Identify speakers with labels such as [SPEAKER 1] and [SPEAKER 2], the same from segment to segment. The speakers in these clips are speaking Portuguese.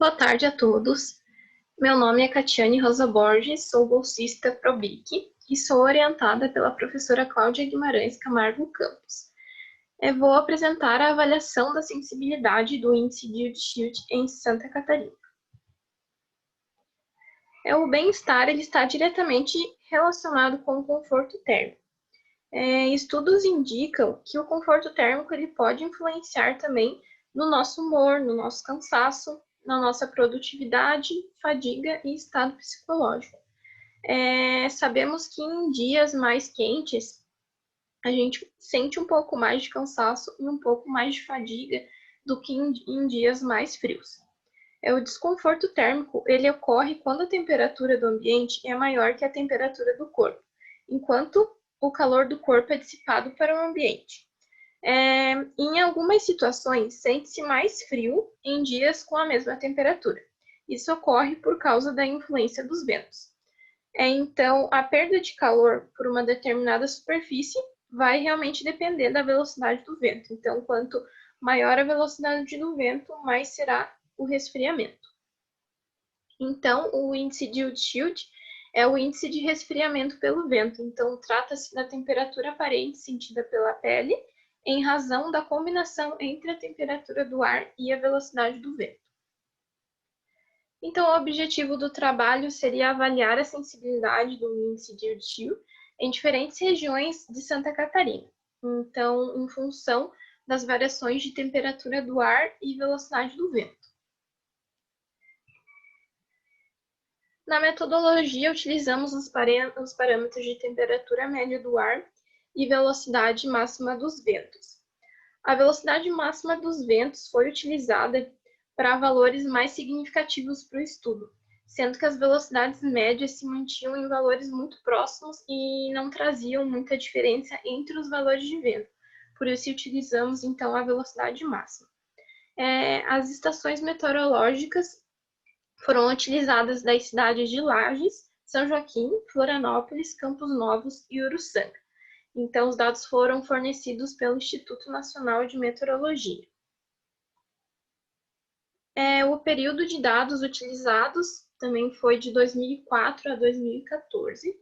[SPEAKER 1] Boa tarde a todos. Meu nome é Catiane Rosa Borges, sou bolsista ProBIC e sou orientada pela professora Cláudia Guimarães Camargo Campos. Eu vou apresentar a avaliação da sensibilidade do índice de Shield em Santa Catarina. O bem-estar está diretamente relacionado com o conforto térmico. Estudos indicam que o conforto térmico ele pode influenciar também no nosso humor, no nosso cansaço, na nossa produtividade, fadiga e estado psicológico. Sabemos que em dias mais quentes, a gente sente um pouco mais de cansaço e um pouco mais de fadiga do que em dias mais frios. O desconforto térmico, ele ocorre quando a temperatura do ambiente é maior que a temperatura do corpo, enquanto o calor do corpo é dissipado para o ambiente. Em algumas situações, sente-se mais frio em dias com a mesma temperatura. Isso ocorre por causa da influência dos ventos. Então, a perda de calor por uma determinada superfície vai realmente depender da velocidade do vento. Então, quanto maior a velocidade do vento, mais será o resfriamento. Então, o índice de Shield é o índice de resfriamento pelo vento. Então, trata-se da temperatura aparente sentida pela pele em razão da combinação entre a temperatura do ar e a velocidade do vento. Então, o objetivo do trabalho seria avaliar a sensibilidade do índice de Shield em diferentes regiões de Santa Catarina. Então, em função das variações de temperatura do ar e velocidade do vento. Na metodologia, utilizamos os parâmetros de temperatura média do ar e velocidade máxima dos ventos. A velocidade máxima dos ventos foi utilizada para valores mais significativos para o estudo, sendo que as velocidades médias se mantinham em valores muito próximos e não traziam muita diferença entre os valores de vento. Por isso, utilizamos, então, a velocidade máxima. As estações meteorológicas foram utilizadas das cidades de Lages, São Joaquim, Florianópolis, Campos Novos e Uruçanga. Então, os dados foram fornecidos pelo Instituto Nacional de Meteorologia. O período de dados utilizados também foi de 2004 a 2014.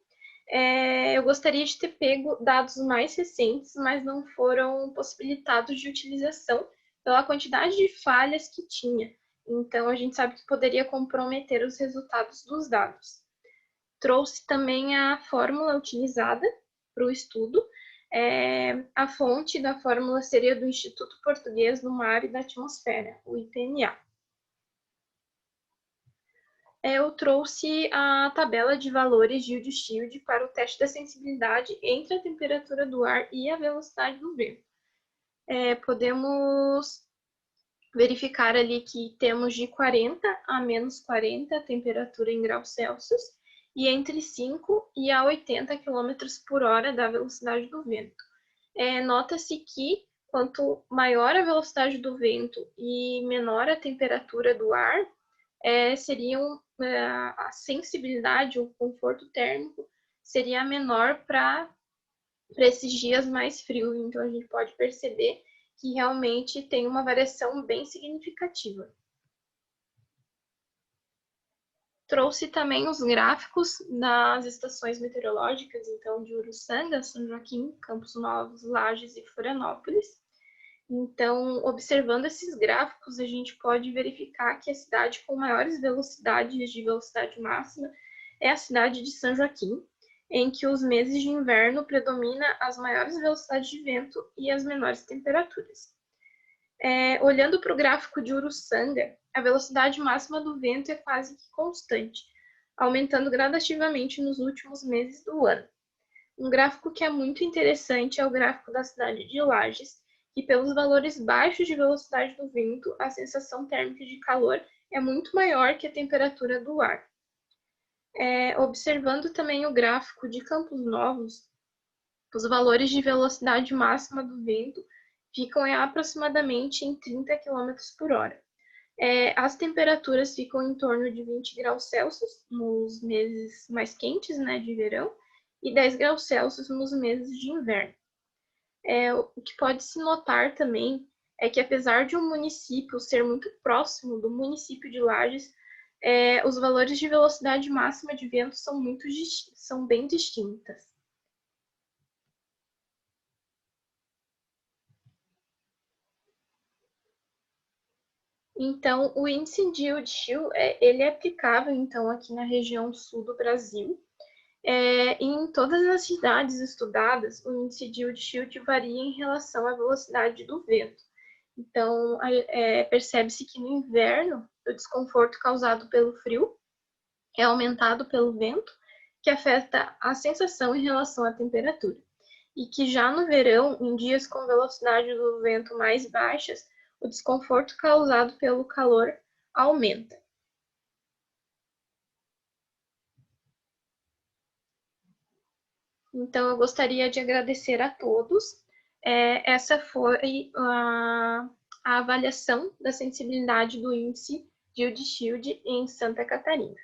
[SPEAKER 1] Eu gostaria de ter pego dados mais recentes, mas não foram possibilitados de utilização pela quantidade de falhas que tinha. Então, a gente sabe que poderia comprometer os resultados dos dados. Trouxe também a fórmula utilizada para o estudo. A fonte da fórmula seria do Instituto Português do Mar e da Atmosfera, o IPMA. Eu trouxe a tabela de valores de Shield para o teste da sensibilidade entre a temperatura do ar e a velocidade do vento. Podemos verificar ali que temos de 40 a menos 40 a temperatura em graus Celsius e entre 5 e a 80 km por hora da velocidade do vento. Nota-se que quanto maior a velocidade do vento e menor a temperatura do ar, a sensibilidade, o conforto térmico seria menor para esses dias mais frios. Então, a gente pode perceber que realmente tem uma variação bem significativa. Trouxe também os gráficos das estações meteorológicas, então, de Uruçanga, São Joaquim, Campos Novos, Lages e Florianópolis. Então, observando esses gráficos, a gente pode verificar que a cidade com maiores velocidades de velocidade máxima é a cidade de São Joaquim, em que os meses de inverno predomina as maiores velocidades de vento e as menores temperaturas. Olhando para o gráfico de Uruçanga, a velocidade máxima do vento é quase que constante, aumentando gradativamente nos últimos meses do ano. Um gráfico que é muito interessante é o gráfico da cidade de Lages, que pelos valores baixos de velocidade do vento, a sensação térmica de calor é muito maior que a temperatura do ar. Observando também o gráfico de Campos Novos, os valores de velocidade máxima do vento ficam aproximadamente em 30 km por hora. As temperaturas ficam em torno de 20 graus Celsius nos meses mais quentes, né, de verão, e 10 graus Celsius nos meses de inverno. O que pode se notar também é que apesar de um município ser muito próximo do município de Lages, os valores de velocidade máxima de vento são bem distintas. Então, o índice de yield-chill, ele é aplicável, então, aqui na região sul do Brasil. Em todas as cidades estudadas, o índice de yield-chill varia em relação à velocidade do vento. Então, percebe-se que no inverno, o desconforto causado pelo frio é aumentado pelo vento, que afeta a sensação em relação à temperatura. E que já no verão, em dias com velocidade do vento mais baixas, o desconforto causado pelo calor aumenta. Então, eu gostaria de agradecer a todos. Essa foi a avaliação da sensibilidade do índice de yield shield em Santa Catarina.